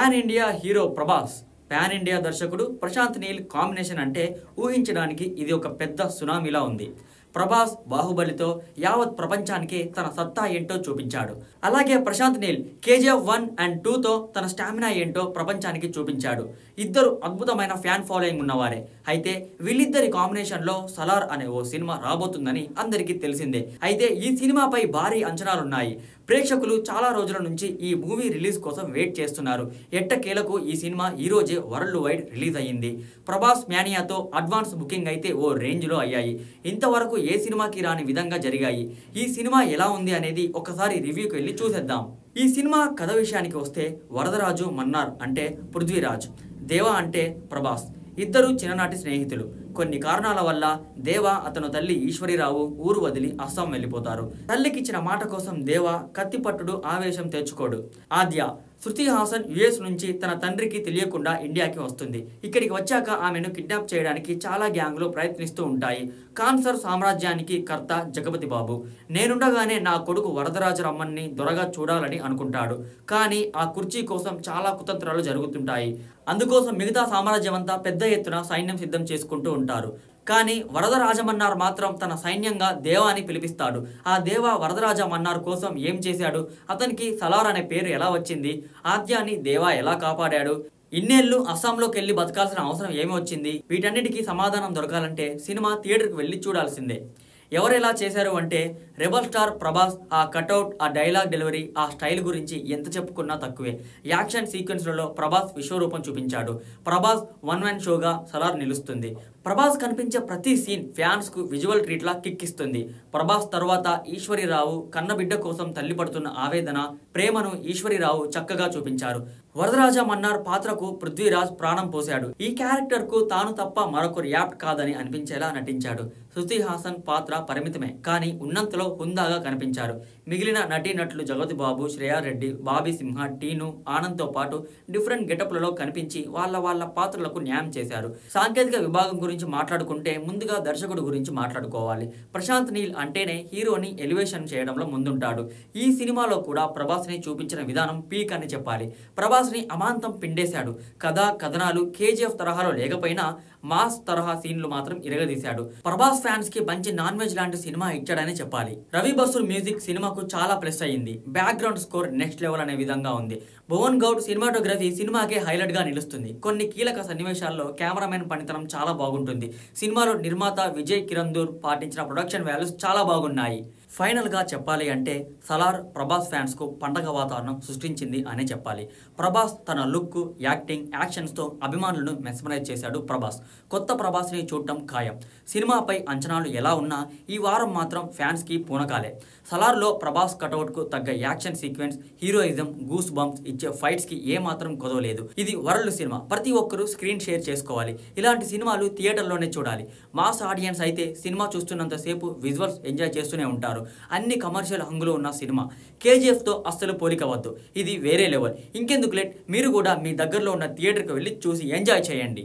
Pan India hero Prabhas, pan India దర్శకుడు Prashanth Neel combination అంటే ఊహించడానికి ఇది ఒక పెద్ద సునామీలా ఉంది. ప్రభాస్ బాహుబలితో యావత్ ప్రపంచానికి తన సత్తా ఏంటో చూపించాడు. అలాగే ప్రశాంత్ నీల్ KGF 1 and 2తో తన స్టామినా ఏంటో ప్రపంచానికి చూపించాడు. ఇద్దరు అద్భుతమైన ఫ్యాన్ ఫాలోయింగ్ ఉన్నవారే. అయితే వీళ్ళిద్దరి కాంబినేషన్లో సలార్ అనే ఓ సినిమా రాబోతుందని అందరికీ తెలిసిందే. అయితే ఈ సినిమాపై భారీ అంచనాలున్నాయి. ప్రేక్షకులు చాలా రోజుల నుంచి ఈ మూవీ రిలీజ్ కోసం వెయిట్ చేస్తున్నారు. ఎట్టకేలకు ఈ సినిమా ఈ రోజే వరల్డ్ వైడ్ రిలీజ్ అయ్యింది. ప్రభాస్ మ్యానియాతో అడ్వాన్స్ బుకింగ్ అయితే ఓ రేంజ్లో అయ్యాయి. ఇంతవరకు ఏ సినిమాకి రాని విధంగా జరిగాయి. ఈ సినిమా ఎలా ఉంది అనేది ఒకసారి రివ్యూకి వెళ్ళి చూసేద్దాం. ఈ సినిమా కథ విషయానికి వస్తే వరదరాజు మన్నార్ అంటే పృథ్వీరాజ్, దేవా అంటే ప్రభాస్. ఇద్దరు చిన్ననాటి స్నేహితులు. కొన్ని కారణాల వల్ల దేవా అతను తల్లి ఈశ్వరీరావు ఊరు వదిలి అస్సాం వెళ్ళిపోతారు. తల్లికిచ్చిన మాట కోసం దేవా కత్తిపట్టుడు ఆవేశం తెచ్చుకోడు. ఆద్య శృతి హాసన్ US నుంచి తన తండ్రికి తెలియకుండా ఇండియాకి వస్తుంది. ఇక్కడికి వచ్చాక ఆమెను కిడ్నాప్ చేయడానికి చాలా గ్యాంగ్లు ప్రయత్నిస్తూ ఉంటాయి. కాన్సర్ సామ్రాజ్యానికి కర్త జగపతి బాబు నేనుండగానే నా కొడుకు వరదరాజ రమ్మన్ని దొరగా చూడాలని అనుకుంటాడు. కానీ ఆ కుర్చీ కోసం చాలా కుతంత్రాలు జరుగుతుంటాయి. అందుకోసం మిగతా సామ్రాజ్యం అంతా పెద్ద ఎత్తున సైన్యం సిద్ధం చేసుకుంటూ ఉంటారు. కానీ వరదరాజమన్నార్ మాత్రం తన సైన్యంగా దేవాని పిలిపిస్తాడు. ఆ దేవా వరదరాజ మన్నార్ కోసం ఏం చేశాడు? అతనికి సలార్ అనే పేరు ఎలా వచ్చింది? ఆద్యాని దేవా ఎలా కాపాడాడు? ఇన్నేళ్లు అస్సాంలోకి వెళ్ళి బతకాల్సిన అవసరం ఏమి వచ్చింది? వీటన్నిటికీ సమాధానం దొరకాలంటే సినిమా థియేటర్కి వెళ్ళి చూడాల్సిందే. ఎవరెలా చేశారు అంటే రెబల్ స్టార్ ప్రభాస్ ఆ కటౌట్, ఆ డైలాగ్ డెలివరీ, ఆ స్టైల్ గురించి ఎంత చెప్పుకున్నా తక్కువే. యాక్షన్ సీక్వెన్స్లలో ప్రభాస్ విశ్వరూపం చూపించాడు. ప్రభాస్ వన్ మ్యాన్ షోగా సలార్ నిలుస్తుంది. ప్రభాస్ కనిపించే ప్రతి సీన్ ఫ్యాన్స్ కు విజువల్ ట్రీట్లా కిక్కిస్తుంది. ప్రభాస్ తర్వాత ఈశ్వరీరావు కన్నబిడ్డ కోసం తల్లి పడుతున్న ఆవేదన, ప్రేమను ఈశ్వరీరావు చక్కగా చూపించారు. వరదరాజ మన్నార్ పాత్రకు పృథ్వీరాజ్ ప్రాణం పోశాడు. ఈ క్యారెక్టర్ కు తాను తప్ప మరొకరు యాప్ట్ కాదని అనిపించేలా నటించాడు. శృతి హాసన్ పాత్ర పరిమితమే, కానీ ఉన్నంతలో హుందాగా కనిపించారు. మిగిలిన నటీనటులు జగపతి బాబు, శ్రేయా రెడ్డి, బాబీ సింహ, టీను, ఆనంద్తో పాటు డిఫరెంట్ గెటప్లలో కనిపించి వాళ్ళ పాత్రలకు న్యాయం చేశారు. సాంకేతిక విభాగం గురించి మాట్లాడుకుంటే ముందుగా దర్శకుడు గురించి మాట్లాడుకోవాలి. ప్రశాంత్ నీల్ అంటేనే హీరోని ఎలివేషన్ చేయడంలో ముందుంటాడు. ఈ సినిమాలో కూడా ప్రభాస్ ని చూపించిన విధానం పీక్ అని చెప్పాలి. ప్రభాస్ ని అమాంతం పిండేశాడు. కథనాలు KGF తరహాలో లేకపోయినా మాస్ తరహా సీన్లు మాత్రం ఇరగదీశాడు. ప్రభాస్ ఫ్యాన్స్ కి మంచి నాన్ వెజ్ లాంటి సినిమా ఇచ్చాడని చెప్పాలి. రవి బసూర్ మ్యూజిక్ సినిమాకు చాలా ప్లస్ అయ్యింది. బ్యాక్గ్రౌండ్ స్కోర్ నెక్స్ట్ లెవెల్ అనే విధంగా ఉంది. భువన్ గౌడ్ సినిమాటోగ్రఫీ సినిమాకే హైలైట్ గా నిలుస్తుంది. కొన్ని కీలక సన్నివేశాల్లో కెమెరామెన్ పనితనం చాలా బాగుంటుంది. సినిమాలో నిర్మాత విజయ్ కిరందూర్ పాటించిన ప్రొడక్షన్ వాల్యూస్ చాలా బాగున్నాయి. ఫైనల్ గా చెప్పాలి అంటే సలార్ ప్రభాస్ ఫ్యాన్స్ కు పండగ వాతావరణం సృష్టించింది అనే చెప్పాలి. ప్రభాస్ తన లుక్, యాక్టింగ్, యాక్షన్స్ తో అభిమానులను మెస్మరైజ్ చేశాడు. ప్రభాస్ కొత్త ప్రభాస్ ని చూడటం ఖాయం. సినిమాపై అంచనాలు ఎలా ఉన్నా ఈ వారం మాత్రం ఫ్యాన్స్ కి పూనకాలే. సలార్ లో ప్రభాస్ కటౌట్ కు తగ్గ action sequence, heroism, goose bumps ఇచ్చే ఫైట్స్ కి ఏ మాత్రం కొదవలేదు. ఇది వరల్డ్ సినిమా. ప్రతి ఒక్కరూ స్క్రీన్ షేర్ చేసుకోవాలి. ఇలాంటి సినిమాలు థియేటర్లోనే చూడాలి. మాస్ ఆడియన్స్ అయితే సినిమా చూస్తున్నంత సేపు విజువల్స్ ఎంజాయ్ చేస్తూనే ఉంటారు. అన్ని కమర్షియల్ హంగులు ఉన్న సినిమా. KGF తో అస్సలు పోలికవద్దు. ఇది వేరే లెవెల్. ఇంకెందుకు లేట్, మీరు కూడా మీ దగ్గరలో ఉన్న థియేటర్కి వెళ్ళి చూసి ఎంజాయ్ చేయండి.